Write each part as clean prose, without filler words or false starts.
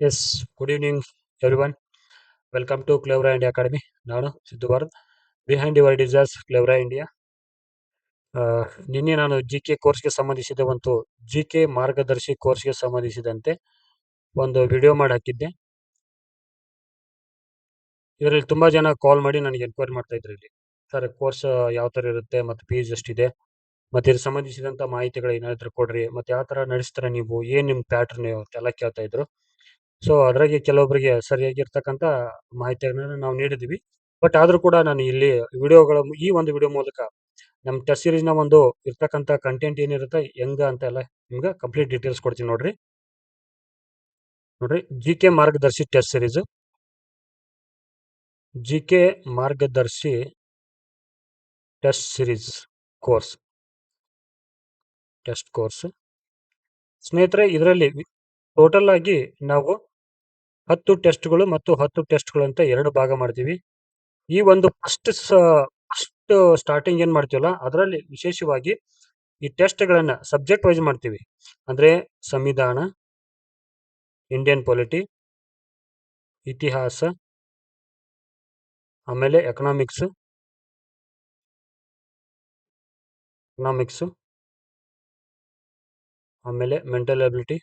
S good evening everyone. Welcome to Clevra India academy. ನಾನು Siddu Bharat, behind your desires Clevra India. ನಿನ್ನೆ ನಾನು G K ಕೋರ್ಸ್ಗೆ ಸಂಬಂಧಿಸಿದ ಒಂದು ಜಿ ಕೆ ಮಾರ್ಗದರ್ಶಿ ಕೋರ್ಸ್ಗೆ ಸಂಬಂಧಿಸಿದಂತೆ ಒಂದು ವಿಡಿಯೋ ಮಾಡಿ ಹಾಕಿದ್ದೆ. ಇದರಲ್ಲಿ ತುಂಬಾ ಜನ ಕಾಲ್ ಮಾಡಿ ನನಗೆ ಎನ್ಕ್ವೈರಿ ಮಾಡ್ತಾ ಇದ್ರು. ಇಲ್ಲಿ ಸರ್ ಕೋರ್ಸ್ ಯಾವ ಥರ ಇರುತ್ತೆ ಮತ್ತು ಫೀಸ್ ಎಷ್ಟಿದೆ ಮತ್ತು ಇದಕ್ಕೆ ಸಂಬಂಧಿಸಿದಂಥ ಮಾಹಿತಿಗಳು ಏನಾದರೂ ಕೊಡ್ರಿ, ಮತ್ತು ಯಾವ ಥರ ನಡೆಸ್ತಾರೆ ನೀವು, ಏನು ನಿಮ್ಮ ಪ್ಯಾಟ್ರನ್ ಅಂತೆಲ್ಲ ಕೇಳ್ತಾ ಇದ್ರು. ಸೊ ಅದ್ರಾಗೆ ಕೆಲವೊಬ್ಬರಿಗೆ ಸರಿಯಾಗಿರ್ತಕ್ಕಂಥ ಮಾಹಿತಿಗಳನ್ನ ನಾವು ನೀಡಿದ್ವಿ. ಬಟ್ ಆದ್ರೂ ಕೂಡ ನಾನು ಇಲ್ಲಿ ಈ ಒಂದು ವಿಡಿಯೋ ಮೂಲಕ ನಮ್ಮ ಟೆಸ್ಟ್ ಸೀರೀಸ್ ನ ಒಂದು ಇರ್ತಕ್ಕಂಥ ಕಂಟೆಂಟ್ ಏನಿರುತ್ತೆ ಹೆಂಗ ಅಂತ ಎಲ್ಲ ನಿಮ್ಗೆ ಕಂಪ್ಲೀಟ್ ಡೀಟೇಲ್ಸ್ ಕೊಡ್ತೀನಿ. ನೋಡ್ರಿ ಜಿ ಕೆ ಮಾರ್ಗದರ್ಶಿ ಟೆಸ್ಟ್ ಸೀರೀಸ್, ಜಿ ಕೆ ಮಾರ್ಗದರ್ಶಿ test series course, test course ಸ್ನೇಹಿತರೆ. ಇದರಲ್ಲಿ ಟೋಟಲ್ ಆಗಿ ನಾವು 10 ಟೆಸ್ಟ್ಗಳು ಮತ್ತು 10 ಟೆಸ್ಟ್ಗಳು ಅಂತ 2 ಭಾಗ ಮಾಡ್ತೀವಿ. ಈ ಒಂದು ಫಸ್ಟ್ ಸ್ಟಾರ್ಟಿಂಗ್ ಏನ್ ಮಾಡ್ತೀವಲ್ಲ, ಅದರಲ್ಲಿ ವಿಶೇಷವಾಗಿ ಈ ಟೆಸ್ಟ್ಗಳನ್ನ ಸಬ್ಜೆಕ್ಟ್ ವೈಸ್ ಮಾಡ್ತೀವಿ. ಅಂದ್ರೆ ಸಂವಿಧಾನ, ಇಂಡಿಯನ್ ಪೊಲಿಟಿ, ಇತಿಹಾಸ, ಆಮೇಲೆ ಎಕನಾಮಿಕ್ಸ್, ಆಮೇಲೆ ಮೆಂಟಲ್ ಎಬಿಲಿಟಿ,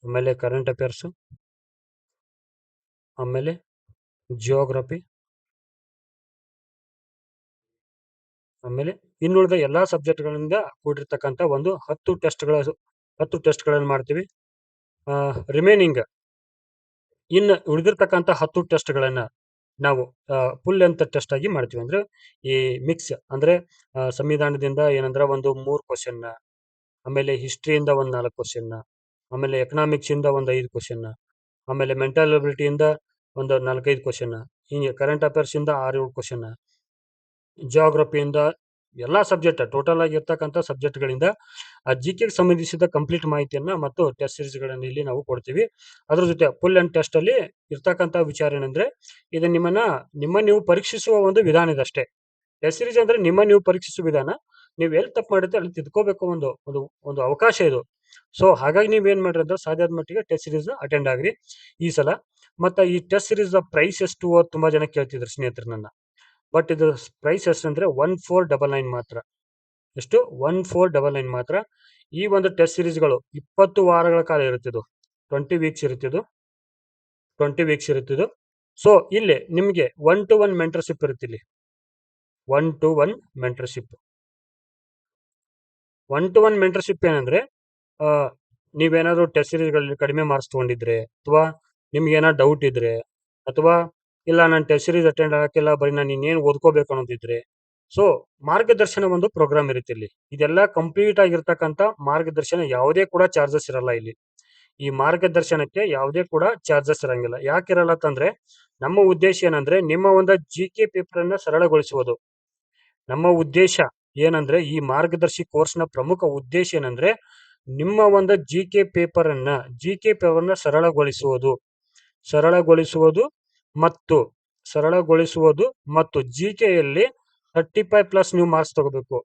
ಆಮೇಲೆ ಕರೆಂಟ್ ಅಫೇರ್ಸ್, ಆಮೇಲೆ ಜಿಯೋಗ್ರಫಿ, ಆಮೇಲೆ ಇನ್ನುಳಿದ ಎಲ್ಲಾ ಸಬ್ಜೆಕ್ಟ್ಗಳಿಂದ ಕೂಡಿರ್ತಕ್ಕಂಥ ಒಂದು 10 ಟೆಸ್ಟ್ಗಳನ್ನು ಮಾಡ್ತೀವಿ. ರಿಮೈನಿಂಗ್ ಇನ್ನು ಉಳಿದಿರ್ತಕ್ಕಂಥ 10 ಟೆಸ್ಟ್ಗಳನ್ನ ನಾವು ಫುಲ್ ಲೆಂತ್ ಟೆಸ್ಟ್ ಆಗಿ ಮಾಡ್ತೀವಿ. ಅಂದ್ರೆ ಈ ಮಿಕ್ಸ್ ಅಂದ್ರೆ ಸಂವಿಧಾನದಿಂದ ಏನಂದ್ರೆ ಒಂದು 3 ಕ್ವಶನ್, ಆಮೇಲೆ ಹಿಸ್ಟ್ರಿಯಿಂದ ಒಂದು 4 ಕ್ವಶನ್, ಆಮೇಲೆ ಎಕನಾಮಿಕ್ಸ್ ಇಂದ ಒಂದು 5 ಕ್ವಶನ್, ಆಮೇಲೆ ಮೆಂಟಲ್ ಅಬಿಲಿಟಿಯಿಂದ ಒಂದು 4-5 ಕ್ವಶನ್, ಹಿಂಗೆ ಕರೆಂಟ್ ಅಫೇರ್ಸ್ ಇಂದ 6-7 ಕ್ವಶನ್, ಜಿಯೋಗ್ರಫಿಯಿಂದ ಎಲ್ಲಾ ಸಬ್ಜೆಕ್ಟ್ ಟೋಟಲ್ ಆಗಿ ಇರ್ತಕ್ಕಂಥ ಸಬ್ಜೆಕ್ಟ್ಗಳಿಂದ ಆ ಜಿ ಕೆ ಸಂಬಂಧಿಸಿದ ಕಂಪ್ಲೀಟ್ ಮಾಹಿತಿಯನ್ನ ಮತ್ತು ಟೆಸ್ಟ್ ಸೀರೀಸ್ ಗಳನ್ನ ಇಲ್ಲಿ ನಾವು ಕೊಡ್ತೀವಿ. ಅದ್ರ ಜೊತೆ ಫುಲ್ ಅಂಡ್ ಟೆಸ್ಟ್ ಅಲ್ಲಿ ಇರ್ತಕ್ಕಂಥ ವಿಚಾರ ಏನಂದ್ರೆ, ಇದು ನಿಮ್ಮ ನೀವು ಪರೀಕ್ಷಿಸುವ ಒಂದು ವಿಧಾನ ಇದಷ್ಟೇ. ಟೆಸ್ಟ್ ಸೀರೀಸ್ ಅಂದ್ರೆ ನೀವು ಪರೀಕ್ಷಿಸುವ ವಿಧಾನ. ನೀವು ಎಲ್ಲಿ ತಪ್ಪು ಮಾಡಿದ್ರೆ ಅಲ್ಲಿ ತಿದ್ಕೋಬೇಕು, ಒಂದು ಒಂದು ಒಂದು ಅವಕಾಶ ಇದು. ಸೊ ಹಾಗಾಗಿ ನೀವ್ ಏನ್ ಮಾಡ್ರಿ ಅಂದ್ರೆ ಸಾಧ್ಯವಾದ ಮಟ್ಟಿಗೆ ಟೆಸ್ಟ್ ಸೀರೀಸ್ ಅಟೆಂಡ್ ಆಗ್ರಿ ಈ ಸಲ. ಮತ್ತೆ ಈ ಟೆಸ್ಟ್ ಸೀರೀಸ್ ಪ್ರೈಸ್ ಎಷ್ಟು ತುಂಬಾ ಜನ ಕೇಳ್ತಿದ್ರು ಸ್ನೇಹಿತರು ನನ್ನ. ಬಟ್ ಇದು ಪ್ರೈಸ್ ಎಷ್ಟು ಅಂದ್ರೆ 1499 ಮಾತ್ರ. ಎಷ್ಟು? 1499 ಮಾತ್ರ. ಈ ಒಂದು ಟೆಸ್ಟ್ ಸೀರೀಸ್ಗಳು 20 ವಾರಗಳ ಕಾಲ ಇರುತ್ತಿದ್ದು, 20 ವೀಕ್ಸ್ ಇರುತ್ತಿದ್ದು, 20 ವೀಕ್ಸ್ ಇರುತ್ತಿದ್ದು. ಸೊ ಇಲ್ಲಿ ನಿಮ್ಗೆ 1-to-1 ಮೆಂಟರ್ಶಿಪ್ ಇರುತ್ತೆ. ಇಲ್ಲಿ 1-to-1 ಮೆಂಟರ್ಶಿಪ್. 1-to-1 ಮೆಂಟರ್ಶಿಪ್ ಏನಂದ್ರೆ, ನೀವೇನಾದ್ರು ಟೆಸ್ಟ್ ಸೀರೀಸ್ಗಳಲ್ಲಿ ಕಡಿಮೆ ಮಾರ್ಕ್ಸ್ ತಗೊಂಡಿದ್ರೆ, ಅಥವಾ ನಿಮ್ಗೆ ಏನಾದ್ರು ಡೌಟ್ ಇದ್ರೆ, ಅಥವಾ ಇಲ್ಲ ನಾನು ಟೆಸ್ಟ್ ಸೀರೀಸ್ ಅಟೆಂಡ್ ಆಗಕ್ಕಿಲ್ಲ, ಬರೀ ನಾನು ಇನ್ನೇನು ಓದ್ಕೋಬೇಕು ಅನ್ನೋದಿದ್ರೆ, ಸೊ ಮಾರ್ಗದರ್ಶನ ಒಂದು ಪ್ರೋಗ್ರಾಮ್ ಇರುತ್ತೆ ಇಲ್ಲಿ. ಇದೆಲ್ಲ ಕಂಪ್ಲೀಟ್ ಆಗಿರ್ತಕ್ಕಂಥ ಮಾರ್ಗದರ್ಶನ, ಯಾವುದೇ ಕೂಡ ಚಾರ್ಜಸ್ ಇರಲ್ಲ ಇಲ್ಲಿ. ಈ ಮಾರ್ಗದರ್ಶನಕ್ಕೆ ಯಾವುದೇ ಕೂಡ ಚಾರ್ಜಸ್ ಇರಂಗಿಲ್ಲ. ಯಾಕಿರಲ್ಲ ಅಂತಂದ್ರೆ, ನಮ್ಮ ಉದ್ದೇಶ ಏನಂದ್ರೆ ನಿಮ್ಮ ಒಂದು ಜಿ ಕೆ ಪೇಪರ್ ಅನ್ನ ಸರಳಗೊಳಿಸುವುದು. ನಮ್ಮ ಉದ್ದೇಶ ಏನಂದ್ರೆ, ಈ ಮಾರ್ಗದರ್ಶಿ ಕೋರ್ಸ್ ನ ಪ್ರಮುಖ ಉದ್ದೇಶ ಏನಂದ್ರೆ, ನಿಮ್ಮ ಒಂದು ಜಿ ಕೆ ಪೇಪರ್ ಅನ್ನ ಸರಳಗೊಳಿಸುವುದು ಮತ್ತು ಜಿ ಕೆ ಯಲ್ಲಿ 35+ ನೀವು ಮಾರ್ಕ್ಸ್ ತಗೋಬೇಕು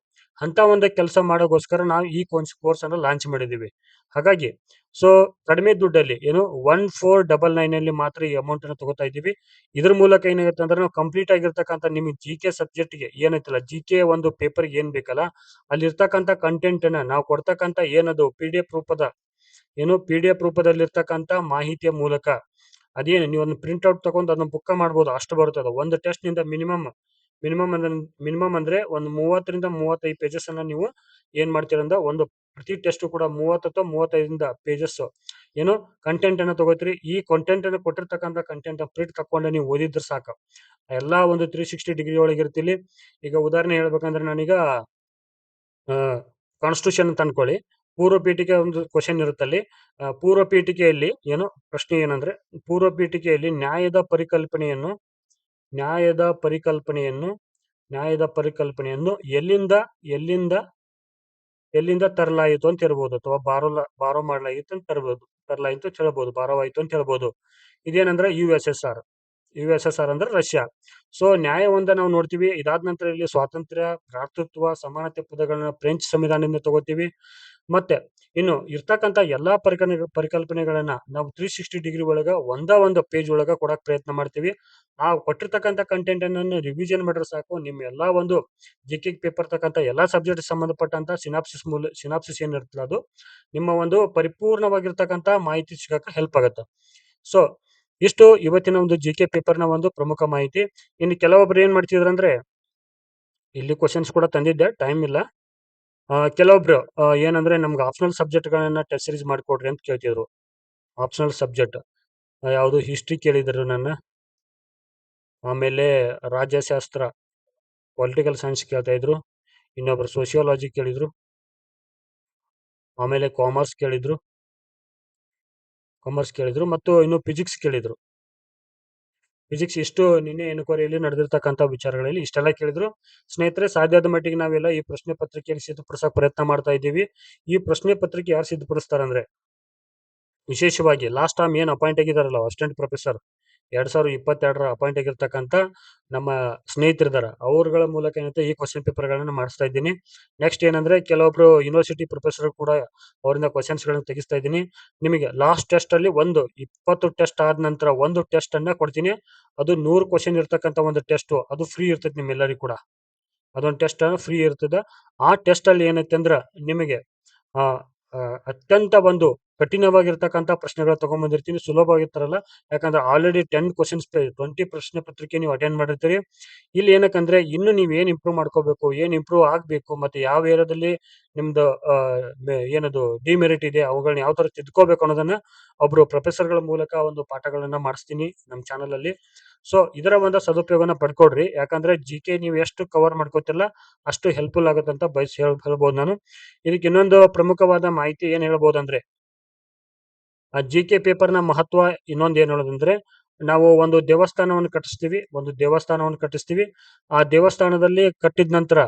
ಅಂತ ಒಂದು ಕೆಲಸ ಮಾಡೋಗೋಸ್ಕರ ನಾವು ಈ ಕೋರ್ಸ್ ಅನ್ನು ಲಾಂಚ್ ಮಾಡಿದೀವಿ. ಹಾಗಾಗಿ ಸೊ ಕಡಿಮೆ ದುಡ್ಡಲ್ಲಿ ಏನು 1499 ಅಲ್ಲಿ ಮಾತ್ರ ಈ ಅಮೌಂಟ್ ಅನ್ನು ತಗೋತಾ ಇದ್ದೀವಿ. ಇದ್ರ ಮೂಲಕ ಏನಾಗುತ್ತೆ ಅಂದ್ರೆ, ನಾವು ಕಂಪ್ಲೀಟ್ ಆಗಿರ್ತಕ್ಕಂಥ ನಿಮಗೆ ಜಿ ಕೆ ಸಬ್ಜೆಕ್ಟ್ ಗೆ ಏನೈತಲ್ಲ, ಜಿ ಕೆ ಒಂದು ಪೇಪರ್ ಏನ್ ಬೇಕಲ್ಲ, ಅಲ್ಲಿ ಇರ್ತಕ್ಕಂಥ ಕಂಟೆಂಟ್ ಅನ್ನ ನಾವು ಕೊಡ್ತಕ್ಕಂಥ ಏನದು ಪಿ ಡಿ ಎಫ್ ರೂಪದಲ್ಲಿ ಇರ್ತಕ್ಕಂಥ ಮಾಹಿತಿಯ ಮೂಲಕ, ಅದೇನು ನೀವು ಒಂದು ಪ್ರಿಂಟ್ ಔಟ್ ತಗೊಂಡು ಅದನ್ನ ಬುಕ್ ಮಾಡ್ಬೋದು, ಅಷ್ಟು ಬರ್ತದೆ. ಒಂದು ಟೆಸ್ಟ್ ನಿಂದ ಮಿನಿಮಮ್ ಅಂದ್ರೆ ಒಂದು 30-35 ಪೇಜಸ್ ಅನ್ನ ನೀವು ಏನ್ ಮಾಡ್ತೀರ ಅಂದ್ರೆ, ಒಂದು ಪ್ರತಿ ಟೆಸ್ಟ್ ಕೂಡ 30 ಅಥವಾ 35 ಪೇಜಸ್ ಏನು ಕಂಟೆಂಟ್ ಅನ್ನ ತಗೋತೀರಿ. ಈ ಕಂಟೆಂಟ್ ಅನ್ನು ಕೊಟ್ಟಿರ್ತಕ್ಕಂಥ ಕಂಟೆಂಟ್ ಪ್ರಿಂಟ್ ತಕೊಂಡು ನೀವು ಓದಿದ್ರೆ ಸಾಕು, ಎಲ್ಲಾ ಒಂದು 360 ಡಿಗ್ರಿ ಒಳಗೆ ಇರ್ತಿಲ್ಲಿ. ಈಗ ಉದಾಹರಣೆ ಹೇಳ್ಬೇಕಂದ್ರೆ, ನಾನೀಗ ಕಾನ್ಸ್ಟಿಟ್ಯೂಷನ್ ಅಂತ ಅನ್ಕೊಳ್ಳಿ. ಪೂರ್ವ ಪೀಠಿಕೆ ಒಂದು ಕ್ವಶನ್ ಇರುತ್ತಲ್ಲಿ. ಪೂರ್ವ ಪೀಠಿಕೆಯಲ್ಲಿ ಏನು ಪ್ರಶ್ನೆ ಏನಂದ್ರೆ, ಪೂರ್ವ ಪೀಠಿಕೆಯಲ್ಲಿ ನ್ಯಾಯದ ಪರಿಕಲ್ಪನೆಯನ್ನು ಎಲ್ಲಿಂದ ತರಲಾಯಿತು ಅಂತ ಇರ್ಬೋದು, ಅಥವಾ ಬಾರೋ ಮಾಡಲಾಯಿತು ಅಂತ ಬಾರವಾಯಿತು ಅಂತ ಹೇಳ್ಬೋದು. ಇದೇನಂದ್ರೆ ಯು ಎಸ್ ಎಸ್ ಆರ್ ಅಂದ್ರೆ ರಷ್ಯಾ. ಸೊ ನ್ಯಾಯವೊಂದ ನಾವು ನೋಡ್ತೀವಿ. ಇದಾದ ನಂತರ ಇಲ್ಲಿ ಸ್ವಾತಂತ್ರ್ಯ, ಭ್ರಾತೃತ್ವ, ಸಮಾನತೆ ಪದಗಳನ್ನ ಫ್ರೆಂಚ್ ಸಂವಿಧಾನದಿಂದ ತಗೋತೀವಿ. ಮತ್ತೆ ಇನ್ನು ಇರ್ತಕ್ಕಂಥ ಎಲ್ಲಾ ಪರಿಕಲ್ಪನೆಗಳನ್ನ ನಾವು 360 ಡಿಗ್ರಿ ಒಳಗ ಒಂದು ಪೇಜ್ ಒಳಗ ಕೊಡಕ್ ಪ್ರಯತ್ನ ಮಾಡ್ತೀವಿ. ಆ ಕೊಟ್ಟಿರ್ತಕ್ಕಂಥ ಕಂಟೆಂಟ್ ಅನ್ನು ರಿವಿಷನ್ ಮಾಡಿದ್ರೆ ಸಾಕು, ನಿಮ್ಮ ಎಲ್ಲಾ ಒಂದು ಜಿಕೆ ಪೇಪರ್ ತಕ್ಕಂಥ ಎಲ್ಲಾ ಸಬ್ಜೆಕ್ಟ್ ಸಂಬಂಧಪಟ್ಟಂತ ಸಿನಾಪ್ಸಿಸ್ ಏನಿರ್ತಲ್ಲ ಅದು ನಿಮ್ಮ ಒಂದು ಪರಿಪೂರ್ಣವಾಗಿರ್ತಕ್ಕಂಥ ಮಾಹಿತಿ ಸಿಗಕ್ಕೆ ಹೆಲ್ಪ್ ಆಗುತ್ತೆ. ಸೊ ಇಷ್ಟು ಇವತ್ತಿನ ಒಂದು ಜಿಕೆ ಪೇಪರ್ನ ಒಂದು ಪ್ರಮುಖ ಮಾಹಿತಿ. ಇನ್ನು ಕೆಲವೊಬ್ರು ಏನ್ ಮಾಡ್ತಿದ್ರು ಅಂದ್ರೆ, ಇಲ್ಲಿ ಕ್ವಶನ್ಸ್ ಕೂಡ ತಂದಿದ್ದೆ, ಟೈಮ್ ಇಲ್ಲ. ಕೆಲವೊಬ್ರು ಏನಂದ್ರೆ ನಮ್ಗೆ ಆಪ್ಷನಲ್ ಸಬ್ಜೆಕ್ಟ್ ಗಳನ್ನ ಟೆಸ್ಟ್ ಸೀರೀಸ್ ಮಾಡಿಕೊಡ್ರಿ ಅಂತ ಕೇಳ್ತಿದ್ರು. ಆಪ್ಷನಲ್ ಸಬ್ಜೆಕ್ಟ್ ಯಾವುದು ಹಿಸ್ಟ್ರಿ ಕೇಳಿದ್ರು ನನ್ನ, ಆಮೇಲೆ ರಾಜ್ಯಶಾಸ್ತ್ರ ಪೊಲಿಟಿಕಲ್ ಸೈನ್ಸ್ ಕೇಳ್ತಾ ಇದ್ರು, ಇನ್ನೊಬ್ರು ಸೋಷಿಯಾಲಜಿ ಕೇಳಿದ್ರು, ಆಮೇಲೆ ಕಾಮರ್ಸ್ ಕೇಳಿದ್ರು ಮತ್ತು ಇನ್ನು ಫಿಸಿಕ್ಸ್ ಕೇಳಿದ್ರು. ಫಿಸಿಕ್ಸ್ ಇಷ್ಟು ನಿನ್ನೆ ಎನ್ಕ್ವೈರಿಯಲ್ಲಿ ನಡೆದಿರ್ತಕ್ಕಂಥ ವಿಚಾರಗಳಲ್ಲಿ ಇಷ್ಟೆಲ್ಲ ಕೇಳಿದ್ರು. ಸ್ನೇಹಿತರೆ, ಸಾಧ್ಯವಾದ ಮಟ್ಟಿಗೆ ನಾವೆಲ್ಲ ಈ ಪ್ರಶ್ನೆ ಪತ್ರಿಕೆಯನ್ನು ಸಿದ್ಧಪಡಿಸೋ ಪ್ರಯತ್ನ ಮಾಡ್ತಾ ಇದ್ದೀವಿ. ಈ ಪ್ರಶ್ನೆ ಪತ್ರಿಕೆ ಯಾರು ಸಿದ್ಧಪಡಿಸ್ತಾರಂದ್ರೆ, ವಿಶೇಷವಾಗಿ ಲಾಸ್ಟ್ ಟೈಮ್ ಏನ್ ಅಪಾಯಿಂಟ್ ಆಗಿದಾರಲ್ಲ ಅಸಿಸ್ಟೆಂಟ್ ಪ್ರೊಫೆಸರ್ 2022 ಅಪಾಯಿಂಟ್ ಆಗಿರ್ತಕ್ಕಂಥ ನಮ್ಮ ಸ್ನೇಹಿತರಿದಾರ, ಅವ್ರಗಳ ಮೂಲಕ ಏನಂತ ಈ ಕ್ವಶನ್ ಪೇಪರ್ ಗಳನ್ನ ಮಾಡಿಸ್ತಾ ಇದ್ದೀನಿ. ನೆಕ್ಸ್ಟ್ ಏನಂದ್ರೆ, ಕೆಲವೊಬ್ರು ಯೂನಿವರ್ಸಿಟಿ ಪ್ರೊಫೆಸರ್ ಕೂಡ ಅವರಿಂದ ಕ್ವಶನ್ಸ್ ಗಳನ್ನ ತೆಗಿಸ್ತಾ ಇದ್ದೀನಿ. ನಿಮಗೆ ಲಾಸ್ಟ್ ಟೆಸ್ಟ್ ಅಲ್ಲಿ 20 ಟೆಸ್ಟ್ ಆದ ನಂತರ ಒಂದು ಟೆಸ್ಟ್ ಅನ್ನ ಕೊಡ್ತೀನಿ. ಅದು 100 ಕ್ವಶನ್ ಇರ್ತಕ್ಕಂಥ ಒಂದು ಟೆಸ್ಟ್, ಅದು ಫ್ರೀ ಇರ್ತದೆ ನಿಮ್ಮೆಲ್ಲರಿಗೂ ಕೂಡ. ಅದೊಂದು ಟೆಸ್ಟ್ ಫ್ರೀ ಇರ್ತದೆ. ಆ ಟೆಸ್ಟ್ ಅಲ್ಲಿ ಏನೈತೆ ಅಂದ್ರೆ ನಿಮಗೆ ಆ ಅತ್ಯಂತ ಒಂದು ಕಠಿಣವಾಗಿರ್ತಕ್ಕಂಥ ಪ್ರಶ್ನೆಗಳು ತಗೊಂಡ್ಬಂದಿರ್ತೀನಿ, ಸುಲಭವಾಗಿರ್ತಾರಲ್ಲ. ಯಾಕಂದ್ರೆ ಆಲ್ರೆಡಿ 20 ಪ್ರಶ್ನೆ ಪತ್ರಿಕೆ ನೀವು ಅಟೆಂಡ್ ಮಾಡಿರ್ತೀರಿ. ಇಲ್ಲಿ ಏನಕ್ಕಂದ್ರೆ ಇನ್ನು ನೀವ್ ಏನ್ ಇಂಪ್ರೂವ್ ಮಾಡ್ಕೋಬೇಕು, ಏನ್ ಇಂಪ್ರೂವ್ ಆಗ್ಬೇಕು, ಮತ್ತೆ ಯಾವ ಏರಿಯಾದಲ್ಲಿ ನಿಮ್ದು ಏನದು ಡಿಮೆರಿಟ್ ಇದೆ, ಅವುಗಳನ್ನ ಯಾವ ತರ ತಿದ್ಕೋಬೇಕು ಅನ್ನೋದನ್ನ ಒಬ್ರು ಪ್ರೊಫೆಸರ್ಗಳ ಮೂಲಕ ಒಂದು ಪಾಠಗಳನ್ನ ಮಾಡಿಸ್ತೀನಿ ನಮ್ಮ ಚಾನಲ್ ಅಲ್ಲಿ. ಸೊ ಇದರ ಒಂದು ಸದುಪಯೋಗನ ಪಡ್ಕೊಡ್ರಿ. ಯಾಕಂದ್ರೆ ಜಿಕೆ ನೀವು ಎಷ್ಟು ಕವರ್ ಮಾಡ್ಕೋತಿಲ್ಲ ಅಷ್ಟು ಹೆಲ್ಪ್ಫುಲ್ ಆಗುತ್ತೆ ಅಂತ ಹೇಳ್ಬೋದು ನಾನು. ಇದಕ್ಕೆ ಇನ್ನೊಂದು ಪ್ರಮುಖವಾದ ಮಾಹಿತಿ ಏನ್ ಹೇಳ್ಬೋದಂದ್ರೆ, ಆ ಜಿಕೆ ಪೇಪರ್ನ ಮಹತ್ವ ಇನ್ನೊಂದು ಏನ್ ಹೇಳೋದಂದ್ರೆ, ನಾವು ಒಂದು ದೇವಸ್ಥಾನವನ್ನು ಕಟ್ಟಿಸ್ತೀವಿ. ಆ ದೇವಸ್ಥಾನದಲ್ಲಿ ಕಟ್ಟಿದ ನಂತರ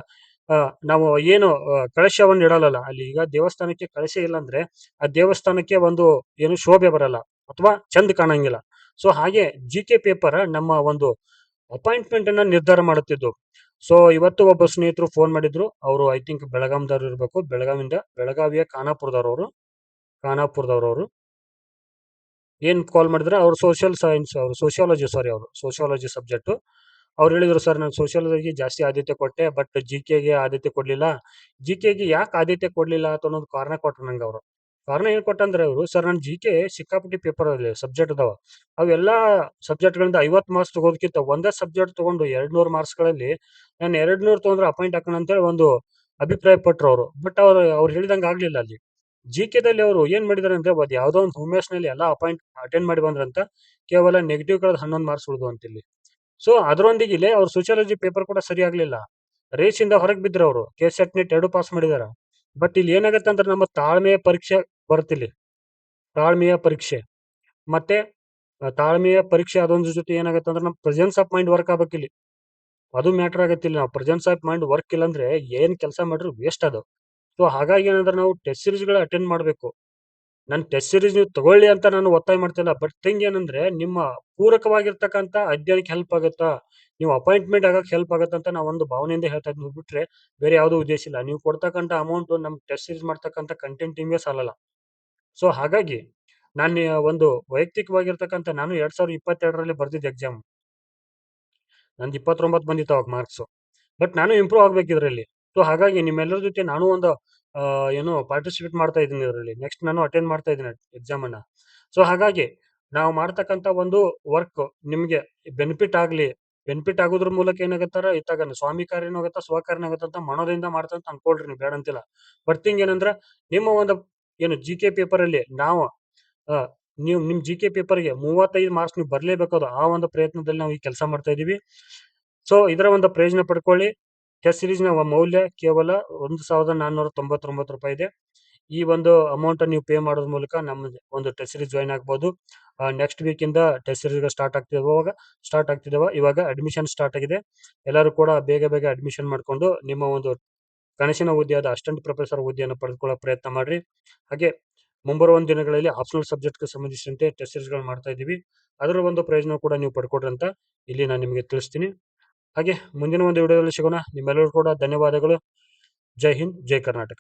ನಾವು ಏನು ಕಳಶವನ್ನು ಇಡಲ್ಲ ಅಲ್ಲಿ. ಈಗ ದೇವಸ್ಥಾನಕ್ಕೆ ಕಳಶ ಇಲ್ಲ ಅಂದ್ರೆ ಆ ದೇವಸ್ಥಾನಕ್ಕೆ ಒಂದು ಏನು ಶೋಭೆ ಬರಲ್ಲ ಅಥವಾ ಚಂದ ಕಾಣಂಗಿಲ್ಲ. ಸೊ ಹಾಗೆ ಜಿಕೆ ಪೇಪರ್ ನಮ್ಮ ಒಂದು ಅಪಾಯಿಂಟ್ಮೆಂಟ್ ಅನ್ನ ನಿರ್ಧಾರ ಮಾಡುತ್ತಿದ್ದು. ಸೊ ಇವತ್ತು ಒಬ್ಬ ಸ್ನೇಹಿತರು ಫೋನ್ ಮಾಡಿದ್ರು, ಅವರು ಐ ಥಿಂಕ್ ಬೆಳಗಾಂದವ್ರು ಇರ್ಬೇಕು, ಬೆಳಗಾವಿಯ ಖಾನಾಪುರದವರು ಏನ್ ಕಾಲ್ ಮಾಡಿದ್ರೆ, ಅವರು ಸೋಷಿಯಾಲಜಿ ಸಬ್ಜೆಕ್ಟ್. ಅವ್ರು ಹೇಳಿದ್ರು, ಸರ್ ನಾನು ಸೋಷಿಯಾಲಜಿಗೆ ಜಾಸ್ತಿ ಆದ್ಯತೆ ಕೊಟ್ಟೆ, ಬಟ್ ಜಿಕೆಗೆ ಆದ್ಯತೆ ಕೊಡ್ಲಿಲ್ಲ. ಜಿಕೆಗೆ ಯಾಕೆ ಆದ್ಯತೆ ಕೊಡ್ಲಿಲ್ಲ ಅಂತ ಅನ್ನೋದು ಕಾರಣ ಕೊಟ್ರು ನಂಗೆ. ಅವರು ಕಾರಣ ಏನ್ ಕೊಟ್ಟಂದ್ರೆ, ಅವರು ಸರ್ ನಾನು ಜಿಕೆ ಸಿಕ್ಕಾಪಟ್ಟಿ ಪೇಪರ್ ಅಲ್ಲಿ ಸಬ್ಜೆಕ್ಟ್ ಅದಾವ, ಅವೆಲ್ಲಾ ಸಬ್ಜೆಕ್ಟ್ ಗಳಿಂದ 50 ಮಾರ್ಕ್ಸ್ ತಗೋದಕ್ಕಿಂತ ಒಂದೇ ಸಬ್ಜೆಕ್ಟ್ ತಗೊಂಡು 200 ಮಾರ್ಕ್ಸ್ ಗಳಲ್ಲಿ ನಾನು 200 ತಗೊಂಡ್ರೆ ಅಪಾಯಿಂಟ್ ಹಾಕೋಣ ಅಂತೇಳಿ ಒಂದು ಅಭಿಪ್ರಾಯ ಪಟ್ರು ಅವರು. ಬಟ್ ಅವ್ರು ಹೇಳಿದಂಗೆ ಆಗ್ಲಿಲ್ಲ. ಅಲ್ಲಿ ಜಿಕೆದಲ್ಲಿ ಅವರು ಏನ್ ಮಾಡಿದಾರೆ ಅಂದ್ರೆ, ಯಾವ್ದೋ ಒಂದು ಉಮೇಶ್ ನಲ್ಲಿ ಎಲ್ಲ ಅಟೆಂಡ್ ಮಾಡಿ ಬಂದ್ರಂತ, ಕೇವಲ ನೆಗೆಟಿವ್ ಕಳೆದ 11 ಮಾರ್ಕ್ಸ್ ಉಳಿದು ಅಂತ ಇಲ್ಲಿ. ಸೊ ಅದರೊಂದಿಗೆ ಇಲ್ಲಿ ಅವ್ರ ಸೋಷಿಯಾಲಜಿ ಪೇಪರ್ ಕೂಡ ಸರಿ ಆಗ್ಲಿಲ್ಲ, ರೇಸಿಂದ ಹೊರಗೆ ಬಿದ್ರು. ಅವರು ಕೆಸೆಟ್ ನೆಟ್ 2 ಪಾಸ್ ಮಾಡಿದಾರ. ಬಟ್ ಇಲ್ಲಿ ಏನಾಗತ್ತೆ ಅಂದ್ರೆ, ನಮ್ಮ ತಾಳ್ಮೆಯ ಪರೀಕ್ಷೆ ಬರುತ್ತಿಲ್ಲಿ. ತಾಳ್ಮೆಯ ಪರೀಕ್ಷೆ ಮತ್ತೆ ತಾಳ್ಮೆಯ ಪರೀಕ್ಷೆ ಅದೊಂದ್ರ ಜೊತೆ ಏನಾಗತ್ತೆ ಅಂದ್ರೆ, ನಮ್ಮ ಪ್ರೆಸೆನ್ಸ್ ಆಫ್ ಮೈಂಡ್ ವರ್ಕ್ ಆಗ್ಬೇಕಿಲ್ಲಿ. ಅದು ಮ್ಯಾಟರ್ ಆಗತ್ತಿಲ್ಲ. ನಾವು ಪ್ರೆಸೆನ್ಸ್ ಆಫ್ ಮೈಂಡ್ ವರ್ಕ್ ಇಲ್ಲ ಅಂದ್ರೆ ಏನ್ ಕೆಲಸ ಮಾಡ್ರು ವೇಸ್ಟ್ ಅದು. ಸೊ ಹಾಗಾಗಿ ಏನಂದ್ರೆ, ನಾವು ಟೆಸ್ಟ್ ಸೀರೀಸ್ ಗಳು ಅಟೆಂಡ್ ಮಾಡ್ಬೇಕು. ನಾನು ಟೆಸ್ಟ್ ಸೀರೀಸ್ ನೀವು ತಗೊಳ್ಳಿ ಅಂತ ನಾನು ಒತ್ತಾಯ ಮಾಡ್ತಿಲ್ಲ. ಬಟ್ ಥಿಂಗ್ ಏನಂದ್ರೆ, ನಿಮ್ಮ ಪೂರಕವಾಗಿರ್ತಕ್ಕಂಥ ಅಧ್ಯಯನಕ್ಕೆ ಹೆಲ್ಪ್ ಆಗುತ್ತಾ, ನೀವು ಅಪಾಯಿಂಟ್ಮೆಂಟ್ ಆಗಕ್ಕೆ ಹೆಲ್ಪ್ ಆಗುತ್ತೆ ಅಂತ ನಾವು ಒಂದು ಭಾವನೆಯಿಂದ ಹೇಳ್ತಾ ಇದ್ವಿ ಬಿಟ್ರೆ ಬೇರೆ ಯಾವುದೋ ಉದ್ದೇಶ ಇಲ್ಲ. ನೀವು ಕೊಡ್ತಕ್ಕಂಥ ಅಮೌಂಟ್ ನಮ್ ಟೆಸ್ಟ್ ಸೀರೀಸ್ ಮಾಡ್ತಕ್ಕಂಥ ಕಂಟೆಂಟ್ ನಿಮಗೆ ಸಾಲಲ್ಲ. ಸೊ ಹಾಗಾಗಿ ನಾನು ಒಂದು ವೈಯಕ್ತಿಕವಾಗಿರ್ತಕ್ಕಂಥ, ನಾನು 2022ರಲ್ಲಿ ಬರ್ದಿದ್ದೆ ಎಕ್ಸಾಮ್. ನಂದು 29 ಬಂದಿತ್ತು ಅವಾಗ ಮಾರ್ಕ್ಸ್. ಬಟ್ ನಾನು ಇಂಪ್ರೂವ್ ಆಗ್ಬೇಕು ಇದರಲ್ಲಿ. ಸೊ ಹಾಗಾಗಿ ನಿಮ್ಮೆಲ್ಲರ ಜೊತೆ ನಾನು ಒಂದು ಏನು ಪಾರ್ಟಿಸಿಪೇಟ್ ಮಾಡ್ತಾ ಇದ್ದೀನಿ ಇದರಲ್ಲಿ. ನೆಕ್ಸ್ಟ್ ನಾನು ಅಟೆಂಡ್ ಮಾಡ್ತಾ ಇದ್ದೀನಿ ಎಕ್ಸಾಮ್ ಅನ್ನ. ಸೊ ಹಾಗಾಗಿ ನಾವು ಮಾಡ್ತಕ್ಕಂಥ ಒಂದು ವರ್ಕ್ ನಿಮ್ಗೆ ಬೆನಿಫಿಟ್ ಆಗ್ಲಿ, ಬೆನಿಫಿಟ್ ಆಗೋದ್ರ ಮೂಲಕ ಏನಾಗತ್ತಾರ ಇತ್ತಾಗ ಸ್ವಾಮಿ ಕಾರ್ಯನೂ ಆಗತ್ತ, ಸ್ವಕಾರ್ಯನೂ ಆಗತ್ತ ಅಂತ ಮನೋದಿಂದ ಮಾಡ್ತಂತ ಅನ್ಕೊಳ್ರಿ, ನೀವು ಬೇಡ ಅಂತಿಲ್ಲ. ಬಟ್ ಥಿಂಗ್ ಏನಂದ್ರ, ನಿಮ್ಮ ಒಂದು ಏನು ಜಿಕೆ ಪೇಪರ್ ಅಲ್ಲಿ ನಾವು ನೀವು ನಿಮ್ ಜಿಕೆ ಪೇಪರ್ಗೆ 35 ಮಾರ್ಕ್ಸ್ ನೀವು ಬರ್ಲೇಬೇಕಾದ್ರು ಆ ಒಂದು ಪ್ರಯತ್ನದಲ್ಲಿ ನಾವು ಈ ಕೆಲಸ ಮಾಡ್ತಾ ಇದೀವಿ. ಸೊ ಇದರ ಒಂದು ಪ್ರಯೋಜನ ಪಡ್ಕೊಳ್ಳಿ. ಟೆಸ್ಟ್ ಸೀರೀಸ್ ನ ಮೌಲ್ಯ ಕೇವಲ 1499 ರೂಪಾಯಿ ಇದೆ. ಈ ಒಂದು ಅಮೌಂಟ್ ನೀವು ಪೇ ಮಾಡೋದ್ರ ಮೂಲಕ ನಮ್ಮ ಒಂದು ಟೆಸ್ಟ್ ಸೀರೀಸ್ ಜಾಯ್ನ್ ಆಗ್ಬಹುದು. ನೆಕ್ಸ್ಟ್ ವೀಕ್ ಇಂದ ಟೆಸ್ಟ್ ಸೀರೀಸ್ ಸ್ಟಾರ್ಟ್ ಆಗ್ತಿದಾವ. ಇವಾಗ ಅಡ್ಮಿಷನ್ ಸ್ಟಾರ್ಟ್ ಆಗಿದೆ. ಎಲ್ಲರೂ ಕೂಡ ಬೇಗ ಅಡ್ಮಿಷನ್ ಮಾಡ್ಕೊಂಡು ನಿಮ್ಮ ಒಂದು ಕನಸಿನ ಹುದ್ದೆಯಾದ ಅಸಿಸ್ಟೆಂಟ್ ಪ್ರೊಫೆಸರ್ ಹುದ್ದೆಯನ್ನು ಪಡೆದುಕೊಳ್ಳೋ ಪ್ರಯತ್ನ ಮಾಡ್ರಿ. ಹಾಗೆ ಮುಂಬರುವ ದಿನಗಳಲ್ಲಿ ಆಪ್ಷನಲ್ ಸಬ್ಜೆಕ್ಟ್ಗೆ ಸಂಬಂಧಿಸಿದಂತೆ ಟೆಸ್ಟ್ ಸೀರೀಸ್ ಗಳು ಮಾಡ್ತಾ ಇದೀವಿ. ಅದರ ಒಂದು ಪ್ರಯೋಜನ ಕೂಡ ನೀವು ಪಡ್ಕೊಡ್ರಿ ಅಂತ ಇಲ್ಲಿ ನಾನು ನಿಮಗೆ ತಿಳಿಸ್ತೀನಿ. ಹಾಗೆ ಮುಂದಿನ ಒಂದು ವಿಡಿಯೋದಲ್ಲಿ ಸಿಗೋಣ. ನಿಮ್ಮೆಲ್ಲರೂ ಕೂಡ ಧನ್ಯವಾದಗಳು. ಜೈ ಹಿಂದ್, ಜೈ ಕರ್ನಾಟಕ.